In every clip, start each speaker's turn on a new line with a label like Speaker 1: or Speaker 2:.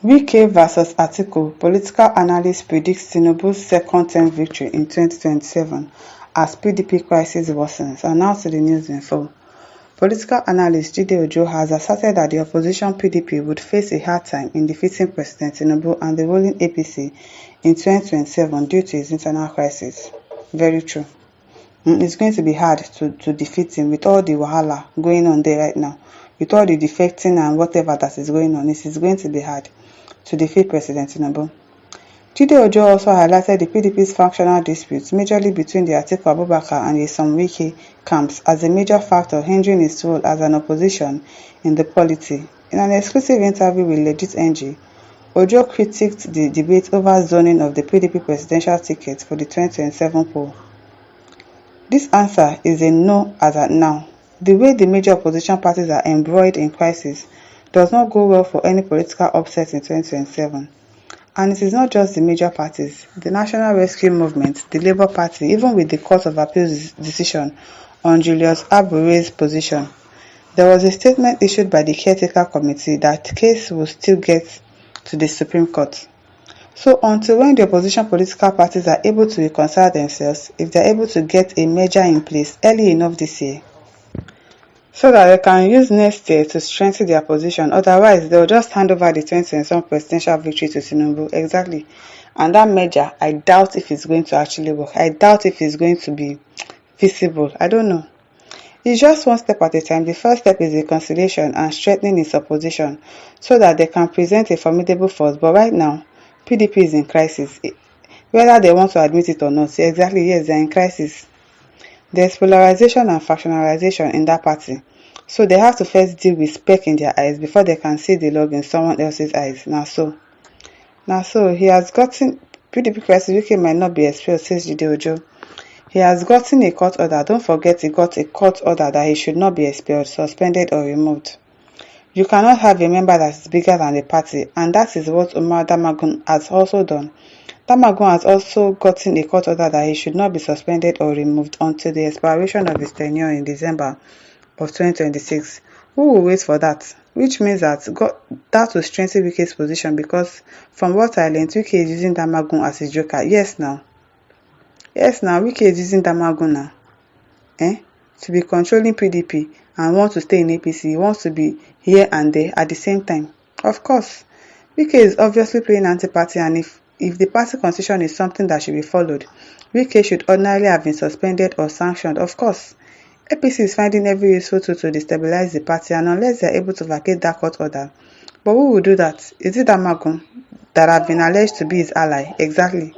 Speaker 1: Wike vs Atiku: Political analyst predicts Tinubu's second-term victory in 2027 as PDP crisis worsens. And now to the news in full. Political analyst Jide Ojo has asserted that the opposition PDP would face a hard time in defeating President Tinubu and the ruling APC in 2027 due to his internal crisis. Very true. It's going to be hard to defeat him with all the wahala going on there right now. With all the defecting and whatever that is going on, it is going to be hard to defeat President Tinubu. Jide Ojo also highlighted the PDP's factional disputes, majorly between the Atiku Abubakar and the some Wike camps, as a major factor hindering its role as an opposition in the polity. In an exclusive interview with Legit NG, Ojo critiqued the debate over zoning of the PDP presidential ticket for the 2027 poll. This answer is a no as at now. The way the major opposition parties are embroiled in crisis does not go well for any political upset in 2027. And it is not just the major parties. The National Rescue Movement, the Labour Party, even with the Court of Appeal's decision on Julius Abure's position, there was a statement issued by the caretaker committee that the case will still get to the Supreme Court. So until when the opposition political parties are able to reconcile themselves, if they are able to get a measure in place early enough this year, so that they can use next year to strengthen their position, otherwise they will just hand over the 2027 presidential victory to Tinubu. Exactly. And that measure, I doubt if it's going to actually work. I doubt if it's going to be feasible. I don't know. It's just one step at a time. The first step is reconciliation and strengthening its opposition so that they can present a formidable force. But right now, PDP is in crisis. Whether they want to admit it or not, exactly, yes, they're in crisis. There's polarization and factionalization in that party. So they have to first deal with speck in their eyes before they can see the log in someone else's eyes. Now so he has gotten PDP crisis. UK might not be expelled, says Jide Ojo. He has gotten a court order. Don't forget he got a court order that he should not be expelled, suspended or removed. You cannot have a member that is bigger than the party, and that is what Umar Damagum has also done. Damagum has also gotten a court order that he should not be suspended or removed until the expiration of his tenure in December of 2026. Who will wait for that? Which means that will strengthen Wike's position, because from what I learned, Wike is using Damagum as his joker. Yes, now, Wike is using Damagum now. To be controlling PDP and want to stay in APC. He wants to be here and there at the same time. Of course, Wike is obviously playing anti-party, and if the party constitution is something that should be followed, Wike should ordinarily have been suspended or sanctioned. Of course, APC is finding every useful tool to destabilize the party, and unless they are able to vacate that court order. But who will do that? Is it Damagum that have been alleged to be his ally? Exactly.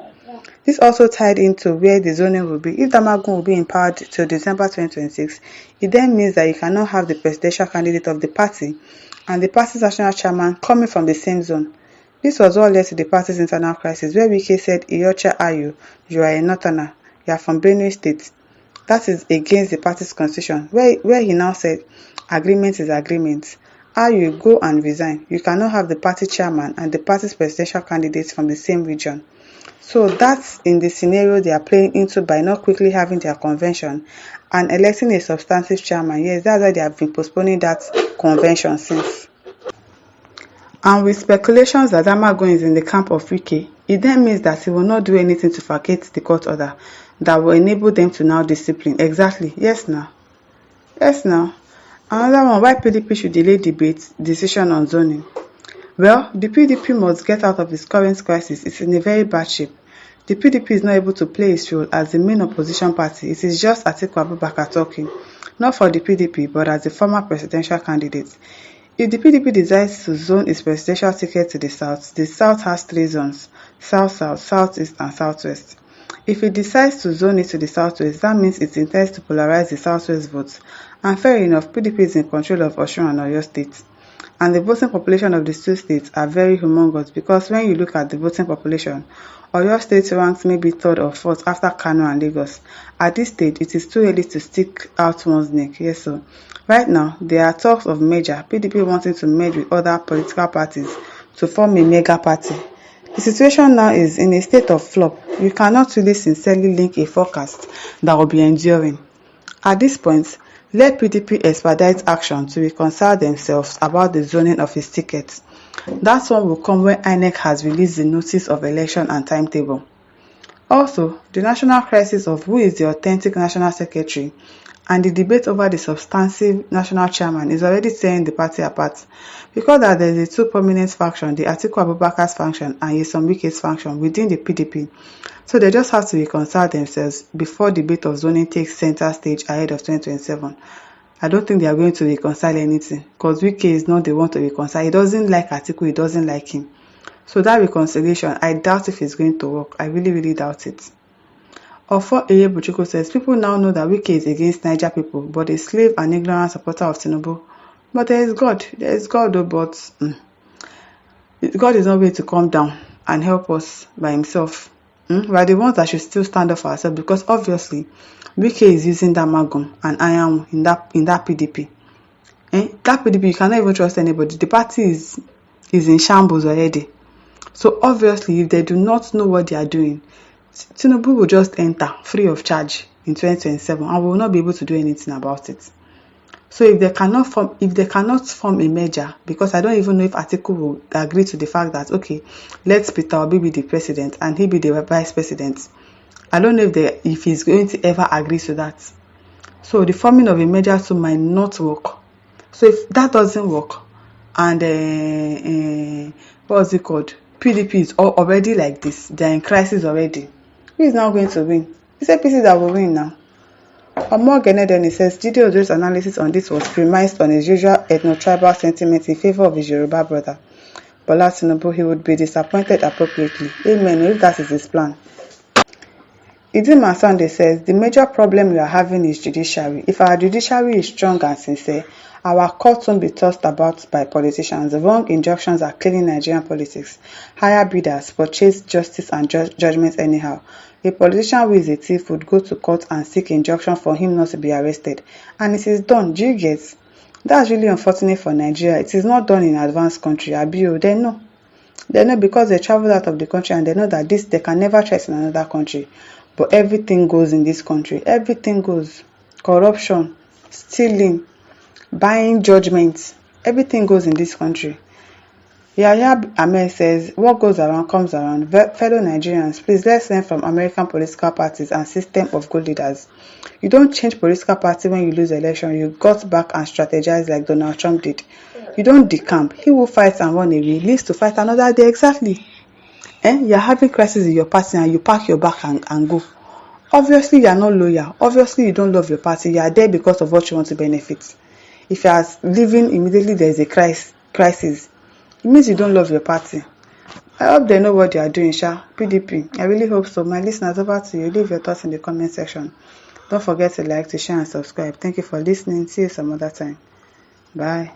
Speaker 1: This also tied into where the zoning will be. If Damagum will be empowered till December 2026, it then means that you cannot have the presidential candidate of the party and the party's national chairman coming from the same zone. This was what led to the party's internal crisis, where Wike said, Iyorchia Ayu, you are a northerner, you are from Benue State. That is against the party's constitution, where he now said, agreement is agreement. Ayu, go and resign. You cannot have the party chairman and the party's presidential candidates from the same region. So that's in the scenario they are playing into by not quickly having their convention and electing a substantive chairman. Yes, that's why they have been postponing that convention since. And with speculations that Damagum is in the camp of Wike, it then means that he will not do anything to vacate the court order that will enable them to now discipline. Exactly. Yes, now. Another one, why PDP should delay decision on zoning. Well, the PDP must get out of its current crisis. It's in a very bad shape. The PDP is not able to play its role as the main opposition party. It is just Atiku Abubakar talking, not for the PDP, but as the former presidential candidate. If the PDP decides to zone its presidential ticket to the South has 3 zones: South, Southeast, and Southwest. If it decides to zone it to the Southwest, that means it intends to polarize the Southwest votes. And fair enough, PDP is in control of Osun and Oyo State. And the voting population of these 2 states are very humongous, because when you look at the voting population, Oyo State ranks maybe 3rd or 4th after Kano and Lagos. At this stage, it is too early to stick out one's neck. Yes, so right now, there are talks of merger, PDP wanting to merge with other political parties to form a mega party. The situation now is in a state of flop. You cannot really sincerely link a forecast that will be enduring. At this point, let PDP expedite action to reconcile themselves about the zoning of its tickets. That one will come when INEC has released the notice of election and timetable. Also, the national crisis of who is the authentic national secretary and the debate over the substantive national chairman is already tearing the party apart, because there is a two prominent faction, the Atiku'S faction and Nyesom Wike's faction within the PDP. So they just have to reconcile themselves before the debate of zoning takes center stage ahead of 2027. I don't think they are going to reconcile anything, because Wike is not the one to reconcile. He doesn't like Atiku, he doesn't like him. So that reconciliation, I doubt if it's going to work. I really, really doubt it. Ofo Eyebuchukwu says, people now know that Wike is against Niger people, but a slave and ignorant supporter of Tinubu. But there is God. There is God, though, but God is not going to come down and help us by himself. We are the ones that should still stand up for ourselves, because obviously Wike is using that magum and iron in that PDP. That PDP, you cannot even trust anybody. The party is in shambles already. So obviously, if they do not know what they are doing, Tinubu will just enter free of charge in 2027 and will not be able to do anything about it. So if they cannot form a merger, because I don't even know if Atiku will agree to the fact that, okay, let Peter Obi be the president and he be the vice president. I don't know if he's going to ever agree to that. So the forming of a merger too might not work. So if that doesn't work, and what's it called? PDP is already like this. They're in crisis already. Who is now going to win? It's APC that will win now. Omogene then he says, Jide Ojo's analysis on this was premised on his usual ethno-tribal sentiment in favor of his Yoruba brother. Bola Tinubu, he would be disappointed appropriately. Amen, if that is his plan. Idima Sunday says, the major problem we are having is judiciary. If our judiciary is strong and sincere, our courts won't be tossed about by politicians. The wrong injunctions are killing Nigerian politics. Higher bidders purchase justice and judgment anyhow. A politician who is a thief would go to court and seek injunction for him not to be arrested. And it is done. Do you get? That's really unfortunate for Nigeria. It is not done in advanced country. Abio, they know. They know because they travel out of the country and they know that they can never trust in another country. But everything goes in this country. Everything goes. Corruption, stealing, buying judgments. Everything goes in this country. Yahya Ahmed says, what goes around comes around. Fellow Nigerians, please let's learn from American political parties and system of good leaders. You don't change political party when you lose election. You got back and strategize like Donald Trump did. You don't decamp. He who fights and run away lives to fight another day. Exactly. You're having crisis in your party and you pack your bag and go. Obviously, you are not loyal. Obviously, you don't love your party. You are there because of what you want to benefit. If you are leaving immediately, there is a crisis. It means you don't love your party. I hope they know what they are doing, PDP. I really hope so. My listeners, over to you. Leave your thoughts in the comment section. Don't forget to like, to share, and subscribe. Thank you for listening. See you some other time. Bye.